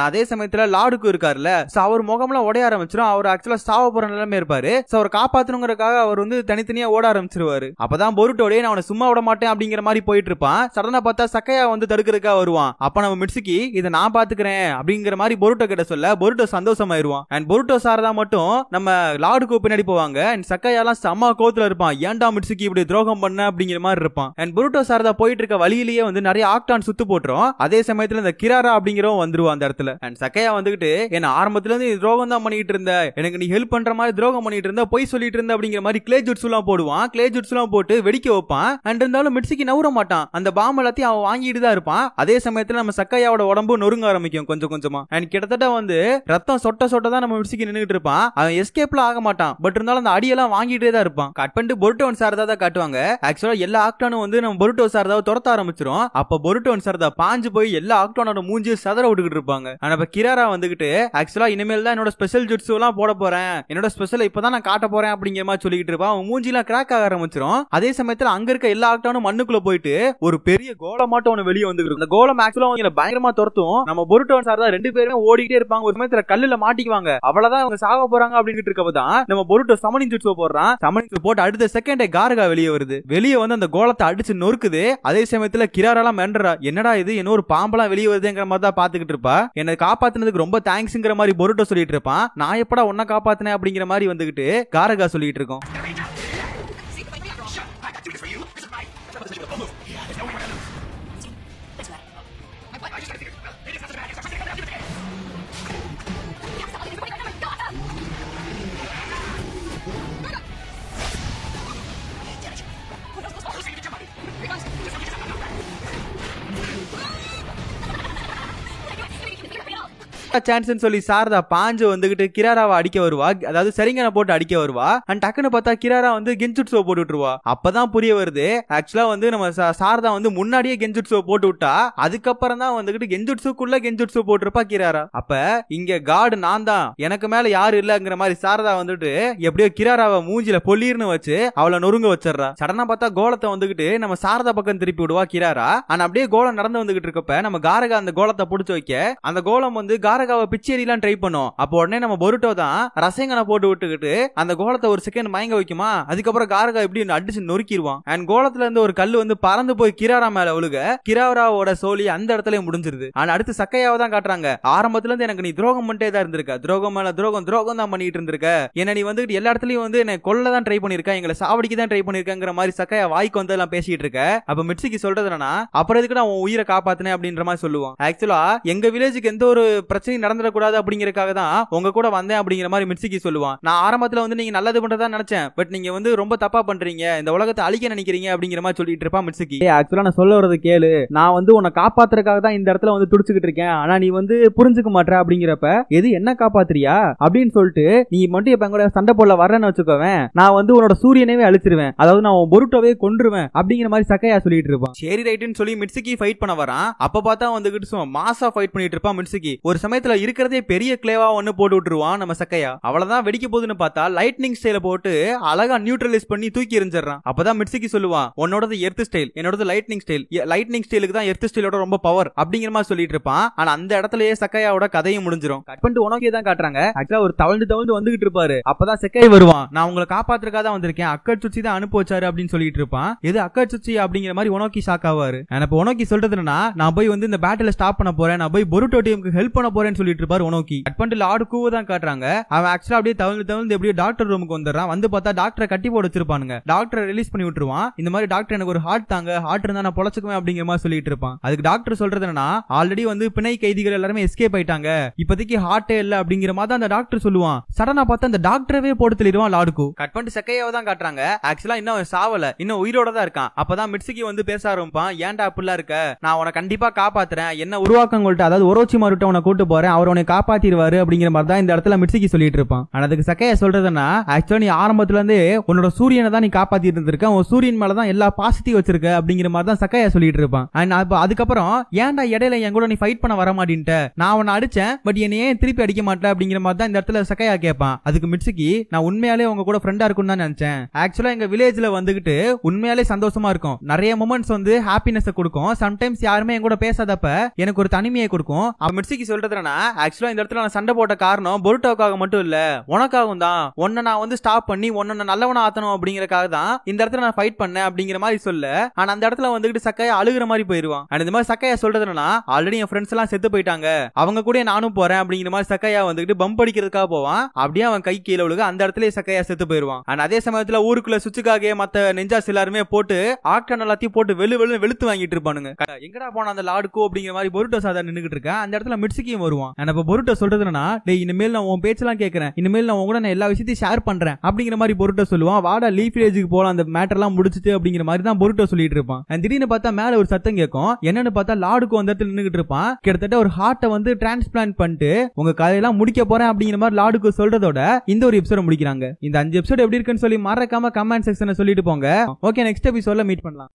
அதே சமயத்துல லாடுக்கு இருக்காருல்ல, அவர் முகம்லாம் உடைய ஆரம்பிச்சிடும். அவர் ஆக்சுவலா சாவ போற நிலைமை இருப்பாரு. அவர் காப்பாத்தணுங்கிறதுக்காக அவர் வந்து தனித்தனியா ஓட ஆரம்பிச்சிருவாரு. அப்பதான் பொருட்டோடே நான் அவனை சும்மா விட மாட்டேன் அப்படிங்கிற மாதிரி போயிட்டு இருப்பான். சடனா பார்த்தா சக்கையா வந்து தடுக்கிறதுக்காக வருவான். அப்ப நம்ம மிட்சுகி இதை நான் பாத்துக்கிறேன் அப்படிங்கிற மாதிரி பொருட்டோ கிட்ட சொல்ல பொருட்டோ சந்தோஷமாயிருவான். அண்ட் பொருட்டோ சாரதா மட்டும் நம்ம லாடுக்கு பின்னாடி போவாங்க. அண்ட் சக்கையாலாம் செம்ம கோத்துல இருப்பான். ஏன்டா மிட்சுகி இப்படி துரோகம் பண்ண அப்படிங்கிற மாதிரி இருப்பான். அண்ட் பொருட்டோ சாரதா போயிட்டு இருக்க வழியிலேயே வந்து நிறைய ஆக்டான் சுத்து போட்டுரும். அதே சமயத்துல இந்த கிராரா அப்படிங்கிறவன் வந்துருவான் அந்த இடத்துல. அண்ட் சக்கையா வந்துகிட்டு என்ன ஆரம்பத்துல இருந்து துரோகம் தான் பண்ணிட்டு இருந்த, எனக்கு நீ ஹெல்ப் பண்ற மாதிரி துரோகம் பண்ணிட்டு இருந்த, போய் சொல்லிட்டு இருந்த அப்படிங்கிற மாதிரி கிளே ஜுட்ஸ்லாம் போடுவான். கிளே ஜுட்ஸ்லாம் போட்டு வெடிக்க வைப்பான். அண்ட் இருந்தாலும் மிட்சுகி நவுற மாட்டான். அந்த பாம் எல்லாத்தையும் அவன் வாங்கிட்டு தான் இருப்பான். அதே சமயத்துல நம்ம சக்கையாவோட உடம்பு நொறுங்க ஆரம்பிக்கும் கொஞ்சம் கொஞ்சமா. அண்ட் கிட்டத்தட்ட வந்து ரத்தம் சொட்ட சொட்ட தான் நம்ம மிட்சுகி நின்னுட்டு இருப்பான். அவன் எஸ்கேப்ல ஆக மாட்டான். பட் இருந்தாலும் அந்த அடியெல்லாம் வாங்கிட்டே தான் இருப்பான். கட் பண்ணிட்டு பொருட்டோ சாரதா தான் காட்டுவாங்க. ஆக்சுவலா எல்லா ஆக்டானும் வந்து நம்ம பொருட்டோ சாரதாவை துரத்த ஆரம்பிச்சிரும். அப்ப பொருட்டோ சாரதா பாஞ்சு போய் எல்லா ஆக்டானோட மூஞ்சி சதற விட்டுக்கிட்டு இருப்பாங்க. ஆனா இப்ப கிராரா வந்துகிட்டு ஆக்சுவலா இனிமேல் தான் என்னோட ஸ்பெஷல் ஜுட்ஸ் எல்லாம் போட போறேன், என்னோட ஸ்பெஷல் இப்பதான் நான் காட்ட போறேன் அப்படிங்கிற மாதிரி சொல்லிட்டு இருப்பான். அவன் மூஞ்சிலாம் கிராக் ஆக ஆரம்பிச்சிரும். அதே சமயத்துல அங்க இருக்க எல்லா ஆக்டானும் மண்ணுக்குள்ள போயிட்டு ஒரு பெரிய கோலமாட்டம் ஒன்னு வெளியே வந்துருக்கு. அந்த கோலம் ஆக்சுவலா அவங்க பயங்கரமா துரத்தும். நம்ம பொருட்டோ சாரதா ரெண்டு பேருமே ஓடிக்கிட்டே இருப்பாங்க. ஒரு சமயத்துல கல்லுல மாட்டிக்குவாங்க. அவ்வளவுதான் அவங்க சாக போறாங்க அப்படின்னு இருக்கப்பதான் நம்ம பொருட்டோ சமனிங் ஜுட்ஸ் போடுறான். சமனிங் போட்டு அடுத்த செகண்ட் காரகா வெளியே வருது. வெளியே வந்து அந்த கோலத்தை அடிச்சு நொறுக்குது. அதே சமயத்துல கிராரெல்லாம் மென்றா, என்னடா இது என்ன ஒரு பாம்பெல்லாம் வெளியே வருதுங்கிற மாதிரி தான் பாத்துக்கிட்டு இருப்பா. என்னை காப்பாத்தினதுக்கு ரொம்ப தேங்க்ஸ்ங்கிற மாதிரி பொருட்டோ சொல்லிட்டு இருப்பான். நான் எப்படா உன்னை காப்பாத்தினேன் அப்படிங்கிற மாதிரி வந்துகிட்டு காரகா சொல்லிட்டு இருக்கோம். சான்ஸ்னு சொல்லி சாரதா பாஞ்சு வந்துகிட்டு கிராராவை அடிக்க வருவா. அதாவது சரிங்கன போட்டு அடிக்க வருவா. அண்ட் டக்குன்னு பார்த்தா கிராரா வந்து கென்ஜுட்ஸோ போட்டு விட்டுருவா. அப்பதான் புரிய வருது ஆக்சுவலா வந்து நம்ம சாரதா வந்து முன்னாடியே கென்ஜுட்ஸோ போட்டு விட்டா. அதுக்கப்புறம் தான் வந்துகிட்டு கென்ஜுட்ஸுக்குள்ள கென்ஜுட்ஸோ போட்டிருப்பா கிராரா. அப்ப இங்க காடு நான் தான், எனக்கு மேல யாரு இல்லங்கிற மாதிரி சாரதா வந்துட்டு எப்படியோ கிராராவை மூஞ்சில பொல்லீர்னு வச்சு அவளை நொறுங்க வச்சிடறா. சடனா பார்த்தா கோலத்தை வந்துகிட்டு நம்ம சாரதா பக்கம் திருப்பி விடுவா கிராரா. ஆனா அப்படியே கோலம் நடந்து வந்துகிட்டு இருக்கப்ப நம்ம காரகா அந்த கோலத்தை புடிச்சு வைக்க அந்த கோலம் வந்து காரகாவை பிச்சேரிலாம் ட்ரை பண்ணும். அப்போ உடனே நம்ம பொருட்டோ தான் ரசங்கனை போட்டு விட்டுக்கிட்டு அந்த கோலத்தை ஒரு செகண்ட் மயங்க வைக்குமா. அதுக்கப்புறம் காரகா எப்படி அடிச்சு நொறுக்கிடுவான். அண்ட் கோலத்துல இருந்து ஒரு கல்லு வந்து பறந்து போய் கிராரா மேல விழுக கிராராவோட சோலி அந்த இடத்துல முடிஞ்சிருது. ஆனா அடுத்து சக்கையாவை தான் காட்டுறாங்க. ஆரம்பத்துல இருந்து எனக்கு நீ துரோகம் பண்ணிட்டே தான் இருந்திருக்க, துரோகம் மேல துரோகம் தான் பண்ணிட்டு இருந்திருக்க, என்ன நீ வந்துட்டு எல்லா இடத்துலயும் வந்து என்ன கொல்ல தான் ட்ரை பண்ணிருக்க, எங்களை சாவடிக்கு தான் ட்ரை பண்ணிருக்கங்கிற மாதிரி சக்கையா வாய்க்கு வந்து எல்லாம் பேசிட்டு இருக்க. அப்ப மிட்சுகி சொல்றது என்னன்னா, அப்புறம் எதுக்கு நான் உன் உயிரை காப்பாத்தினேன் அப்படின்ற மாதிரி சொல்லுவான். ஆக்சுவலா எங்க வில்லேஜுக்கு எந்த ஒரு பிரச்சனையும் நடந்துடக்கூடாது அப்படிங்கறதுக்காக தான் உங்க கூட வந்தேன் அப்படிங்கிற மாதிரி மிட்சுகி சொல்லுவான். நான் ஆரம்பத்துல வந்து நீங்க நல்லது பண்றதா நினைச்சேன், பட் நீங்க வந்து ரொம்ப தப்பா பண்றீங்க, இந்த உலகத்தை அழிக்க நினைக்கிறீங்க அப்படிங்கிற மாதிரி சொல்லிட்டு இருப்பான் மிட்சுகி. ஆக்சுவலா நான் சொல்ல வரது கேளு, நான் வந்து உன்னை காப்பாத்துறதுக்காக தான் இந்த இடத்துல வந்து துடிச்சுக்கிட்டு இருக்கேன், ஆனா நீ வந்து புரிஞ்சுக்க மாட்டற அப்படிங்கிறப்ப எது என்ன காப்பாத்துறியா அப்படின்னு சொல்லிட்டு நீ மட்டும் இப்ப கூட சண்டை போல வரேன்னு வச்சுக்கோவேன், நான் வந்து உன்னோட சூரியனவே அழிச்சிருவேன், அதாவது நான் உன் பொருட்டோவே கொன்றுவேன் அப்படிங்கிற மாதிரி சக்கையா சொல்லிட்டு இருப்பான். சரி ரைட்டுன்னு சொல்லி மிட்சுகி ஃபைட் பண்ண வரான். அப்ப பார்த்தா வந்துகிட்டு மாசா ஃபைட் பண்ணிட்டு இருப்பான் மிட்சுகி. ஒரு சமயத்துல இருக்கிறதே பெரிய கிளேவா ஒன்னு போட்டு விட்டுருவான் நம்ம சக்கையா. அவ்வளவுதான் வெடிக்க போகுதுன்னு பார்த்தா லைட்னிங் ஸ்டைல போட்டு அழகா நியூட்ரலைஸ் பண்ணி தூக்கி எறிஞ்சிடறான். அப்பதான் மிட்சுகி சொல்லுவான், உன்னோடது எர்த் ஸ்டைல், என்னோடது லைட்னிங் ஸ்டைல், லைட்னிங் ஸ்டைலுக்கு தான் எர்த் ஸ்டைலோட ரொம்ப பவர் அப்படிங்கிற மாதிரி சொல்லிட்டு இருப்பான். ஆனா அந்த இடத்துலயே சக்கையாவோட கதையும் முடிஞ்சிரும். கட் பண்ணிட்டு உனக்கே தான் காட்டுறாங்க. ஆக்சுவலா ஒரு தவழ்ந்து வந்துகிட்டு இருப்பாரு. அப்பதான் சக்கையா வருவான். நான் உங்களை காப்பாத்துறதுக்காக தான் வந்திருக்கேன், அக்கட்சுச்சி தான் அனுப்பி வச்சாரு அப்படின்னு சொல்லிட்டு இருப்பான். எது அக்கட்சுச்சி அப்படிங்கிற மாதிரி உனக்கி ஷாக் ஆவாரு. இப்ப உனக்கி சொல்றது என்னன்னா, நான் போய் வந்து இந்த பேட்டில ஸ்டாப் பண்ண போறேன், நான் போய் பொருட்டோ டீமுக்கு ஹெல்ப் பண்ண போறேன்னு சொல்லிட்டு இருப்பாரு உனக்கி. கட் பண்ணிட்டு லார்டு கூவ தான் காட்டுறாங்க. அவன் ஆக்சுவலா அப்படியே தவழ்ந்து எப்படியோ டாக்டர் ரூமுக்கு வந்துடுறான். வந்து பார்த்தா டாக்டரை கட்டி போட்டு வச்சிருப்பானுங்க. டாக்டரை ரிலீஸ் பண்ணி விட்டுருவான். இந்த மாதிரி டாக்டர் எனக்கு ஒரு ஹார்ட் தாங்க, ஹார்ட் இருந்தா நான் பொழைச்சுக்குவேன் அப்படிங்கிற மாதிரி சொல்லிட்டு இருப்பான். அதுக்கு டாக்டர் சொல்றது என்னன்னா, ஆல்ரெடி வந்து பிணை கைதிகள் எல்லாருமே எஸ்கேப் ஆயிட்டாங்க, இப்போதைக்கு ஹார்ட்டே இல்ல அப்படிங்கிற மாதிரி அந்த டாக்டர் சொல்லுவான். சடனா பார்த்தா அந்த டாக்டரவே போட்டு தள்ளிடுவான் லார்டுக்கு. கட் பண்ணிட்டு சக்கையாவை தான் காட்டுறாங்க. ஆக்சுவலா இன்னும் சாவல, இன்னும் உயிரோட தான் இருக்கான். அப்பதான் மிட்சுகி வந்து பேச ஆரம்பிப்பான். ஏன்டா அப்படிலாம் இருக்க, நான் உன கண்டிப்பா காப்பாத்துறேன், என்ன உருவாக்கங்கள்ட்ட அதாவது ஒரோச்சிமாருட்ட உன கூட்டு போறேன், அவர் உன்னை காப்பாத்திடுவாரு அப்படிங்கிற மாதிரி தான் இந்த இடத்துல மிட்சுகி சொல்லிட்டு இருப்பான். அதுக்கு சக்கையா சொல்றதுன்னா, ஆக்சுவலா நீ ஆரம்பத்துல இருந்து உன்னோட சூரியனை தான் நீ காப்பாத்திட்டு இருந்திருக்க, உன் சூரியன் மேலதான் எல்லா பாசிட்டிவ் வச்சிருக்க அப்படிங்கிற மாதிரி தான் சக்கையா சொல்லிட்டு இருப்பான். அதுக்கப்புறம் ஏன்டா இடையில என் கூட நீ ஃபைட் பண்ண வர மாட்டேன்ட்ட, நான் உன்னை அடிச்சேன் பட் என்னையே திருப்பி அடிக்க மாட்டேன் அப்படிங்கிற மாதிரி தான் இந்த இடத்துல சக்கையா கேட்பான். அதுக்கு மிட்சுகி, நான் உண்மையாலே உங்க கூட ஃப்ரெண்டா இருக்கும்னு தான் நினைச்சேன், ஆக்சுவலா எங்க வில்லேஜ்ல வந்துகிட்டு உண்மையாலே சந்தோஷமா இருக்கும், நிறைய மொமெண்ட்ஸ் வந்து ஹாப்பினஸ் கொடுக்கும், சம்டைம்ஸ் யாருமே என் கூட பேசாதப்ப எனக்கு ஒரு தனிமையை கொடுக்கும். மிட்சுகி சொல்றதுனா, சொல்றானா, ஆக்சுவலா இந்த இடத்துல நான் சண்டை போட்ட காரணம் பொருட்டோக்காக மட்டும் இல்ல, உனக்காகவும் தான். உன்னை நான் வந்து ஸ்டாப் பண்ணி உன்னை நல்லவனா ஆத்தணும் அப்படிங்கறக்காக தான் இந்த இடத்துல நான் ஃபைட் பண்ணேன் அப்படிங்கிற மாதிரி சொல்ல. ஆனா அந்த இடத்துல வந்துட்டு சக்கையா அழுகுற மாதிரி போயிருவான். இந்த மாதிரி சக்கையா சொல்றதுனா, ஆல்ரெடி என் ஃப்ரெண்ட்ஸ் எல்லாம் செத்து போயிட்டாங்க, அவங்க கூட நானும் போறேன் அப்படிங்கிற மாதிரி சக்கையா வந்துட்டு பம்ப் அடிக்கிறதுக்காக போவான். அப்படியே அவன் கை கீழே விழுக அந்த இடத்துல சக்கையா செத்து போயிருவான். ஆனா அதே சமயத்துல ஊருக்குள்ள சுச்சுக்காக மத்த நெஞ்சாஸ் எல்லாருமே போட்டு ஆட்கள் எல்லாத்தையும் போட்டு வெளுத்து வாங்கிட்டு இருப்பானுங்க. எங்கடா போன அந்த லாடுக்கோ அப்படிங்கிற மாதிரி பொருட்டோ சாதா நின்னுகிட்டு இருக்கேன். அந்த இடத்துல மிட்சுக்கியும் வருவான். இப்ப பொருட்டோ சொல்றதுனா, டேய் இனிமேல் நான் உன் பேச்செல்லாம் கேட்கறேன், இனிமேல் நான் உன் கூட நான் எல்லா விஷயத்தையும் ஷேர் பண்றேன் அப்படிங்கிற மாதிரி பொருட்டோ சொல்லுவான். வாடா லீஃப் வில்லேஜுக்கு போலாம், அந்த மேட்டர் எல்லாம் முடிச்சிட்டு அப்படிங்கிற மாதிரி தான் பொருட்டோ சொல்லிட்டு இருப்பான். திடீர்னு பார்த்தா மேல ஒரு சத்தம் கேட்கும். என்னன்னு பார்த்தா லாடுக்கோ அந்த இடத்துல நின்னுகிட்டு இருப்பான். கிட்டத்தட்ட ஒரு ஹார்ட்டை வந்து டிரான்ஸ்பிளான்ட் பண்ணிட்டு உங்க கதையெல்லாம் முடிக்க போறேன் அப்படிங்கிற மாதிரி லாடுக்கோ சொல்றதோட இந்த ஒரு எபிசோட முடிக்கிறாங்க. இந்த 5 எபிசோட் எப்படி இருக்குன்னு சொல்லி மறக்காம கமெண்ட் செக்ஷன்ல சொல்லிட்டு போங்க. ஓகே, நெக்ஸ்ட் எபிசோட்ல மீட் பண்ணலாம்.